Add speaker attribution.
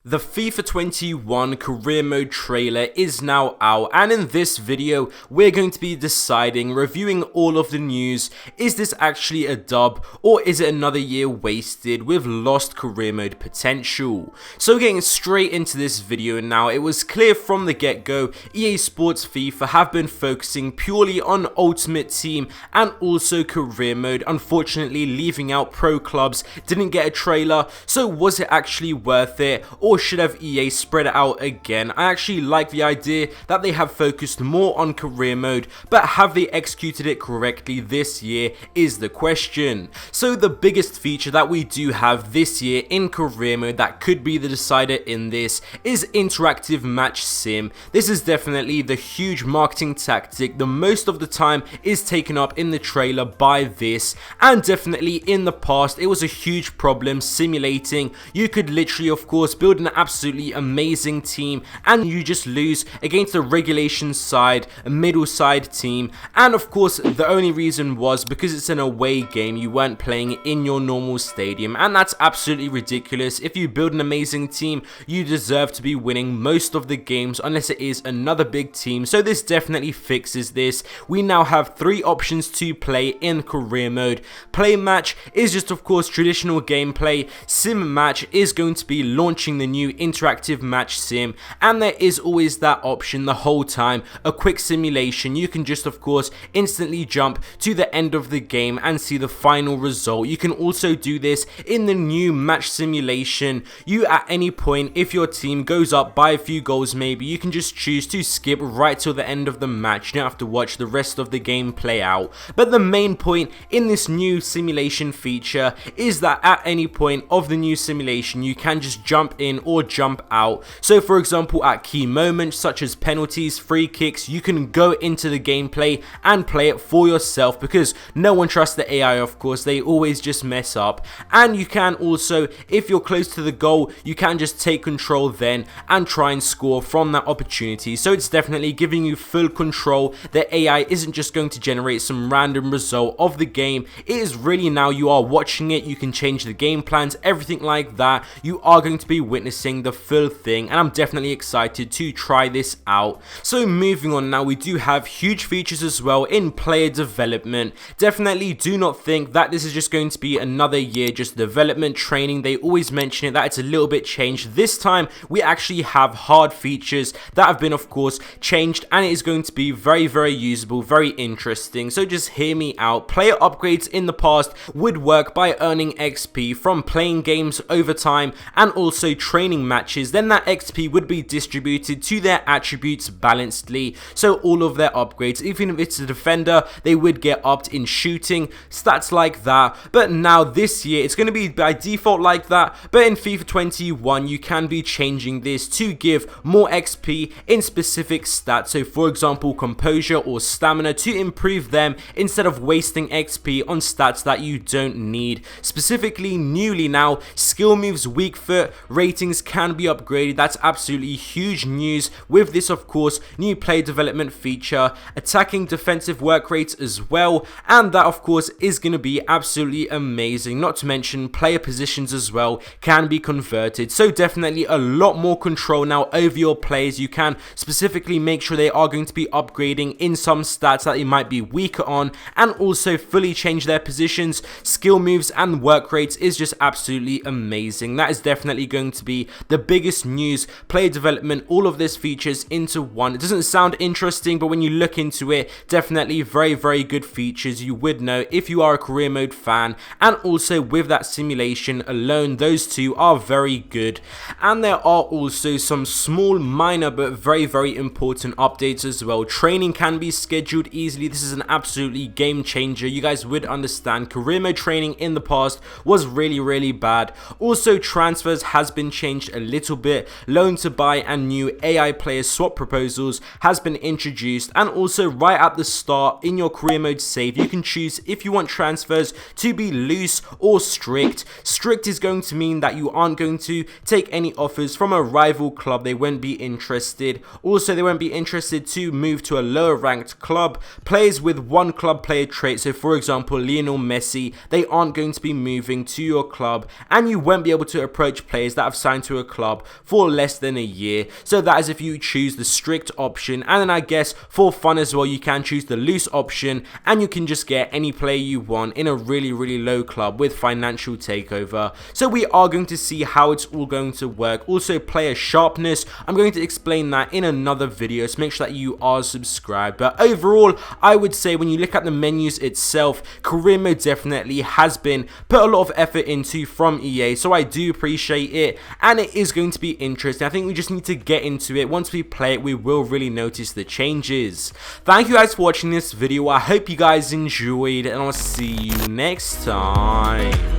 Speaker 1: The FIFA 21 career mode trailer is now out, and in this video we're going to be deciding, reviewing all of the news. Is this actually a dub, or is it another year wasted with lost career mode potential? So getting straight into this video now, it was clear from the get-go EA Sports FIFA have been focusing purely on Ultimate Team and also career mode, unfortunately leaving out pro clubs. Didn't get a trailer, so was it actually worth it, or should have EA spread it out again? I actually like the idea that they have focused more on career mode, but have they executed it correctly this year is the question. So the biggest feature that we do have this year in career mode that could be the decider in this is interactive match sim. This is definitely the huge marketing tactic. The most of the time is taken up in the trailer by this, and definitely in the past it was a huge problem simulating. You could literally of course build an absolutely amazing team and you just lose against a regulation side, a middle side team, and of course the only reason was because it's an away game. You weren't playing in your normal stadium, and that's absolutely ridiculous. If you build an amazing team, you deserve to be winning most of the games unless it is another big team. So this definitely fixes this. We now have 3 options to play in career mode. Play match is just of course traditional gameplay. Sim match is going to be launching the new interactive match sim, and there is always that option the whole time, a quick simulation. You can just of course instantly jump to the end of the game and see the final result. You can also do this in the new match simulation. You at any point, if your team goes up by a few goals maybe, you can just choose to skip right till the end of the match. You don't have to watch the rest of the game play out. But the main point in this new simulation feature is that at any point of the new simulation you can just jump in or jump out. So for example, at key moments such as penalties, free kicks, you can go into the gameplay and play it for yourself, because no one trusts the AI of course, they always just mess up. And you can also, if you're close to the goal, you can just take control then and try and score from that opportunity. So it's definitely giving you full control. The AI isn't just going to generate some random result of the game. It is really now you are watching it, you can change the game plans, everything like that. You are going to be witnessing the full thing, and I'm definitely excited to try this out. So moving on now, we do have huge features as well in player development. Definitely do not think that this is just going to be another year just development training. They always mention it that it's a little bit changed. This time we actually have hard features that have been of course changed, and it is going to be very usable, very interesting. So just hear me out. Player upgrades in the past would work by earning XP from playing games over time and also training matches. Then that XP would be distributed to their attributes balancedly. So all of their upgrades, even if it's a defender, they would get upped in shooting, stats like that. But now this year it's going to be by default like that, but in FIFA 21 you can be changing this to give more XP in specific stats. So for example, composure or stamina, to improve them instead of wasting XP on stats that you don't need. Specifically newly now, skill moves, weak foot ratings can be upgraded. That's absolutely huge news with this of course new player development feature. Attacking defensive work rates as well, and that of course is going to be absolutely amazing. Not to mention player positions as well can be converted, so definitely a lot more control now over your players. You can specifically make sure they are going to be upgrading in some stats that they might be weaker on, and also fully change their positions, skill moves and work rates is just absolutely amazing. That is definitely going to be the biggest news, player development, all of this features into one. It doesn't sound interesting, but when you look into it, definitely very good features. You would know if you are a career mode fan, and also with that simulation alone, those two are very good. And there are also some small minor but very important updates as well. Training can be scheduled easily. This is an absolutely game changer. You guys would understand career mode training in the past was really bad. Also transfers has been changed a little bit. Loan to buy and new AI player swap proposals has been introduced, and also right at the start in your career mode save you can choose if you want transfers to be loose or strict. Strict is going to mean that you aren't going to take any offers from a rival club. They won't be interested. Also they won't be interested to move to a lower ranked club. Players with one club player trait, so for example Lionel Messi, they aren't going to be moving to your club, and you won't be able to approach players that have signed signed to a club for less than a year. So that is if you choose the strict option, and then I guess for fun as well, you can choose the loose option, and you can just get any player you want in a really low club with financial takeover. So we are going to see how it's all going to work. Also, player sharpness, I'm going to explain that in another video, so make sure that you are subscribed. But overall, I would say when you look at the menus itself, career mode definitely has been put a lot of effort into from EA, so I do appreciate it, and it is going to be interesting. I think we just need to get into it. Once we play it, we will really notice the changes. Thank you guys for watching this video. I hope you guys enjoyed, and I'll see you next time.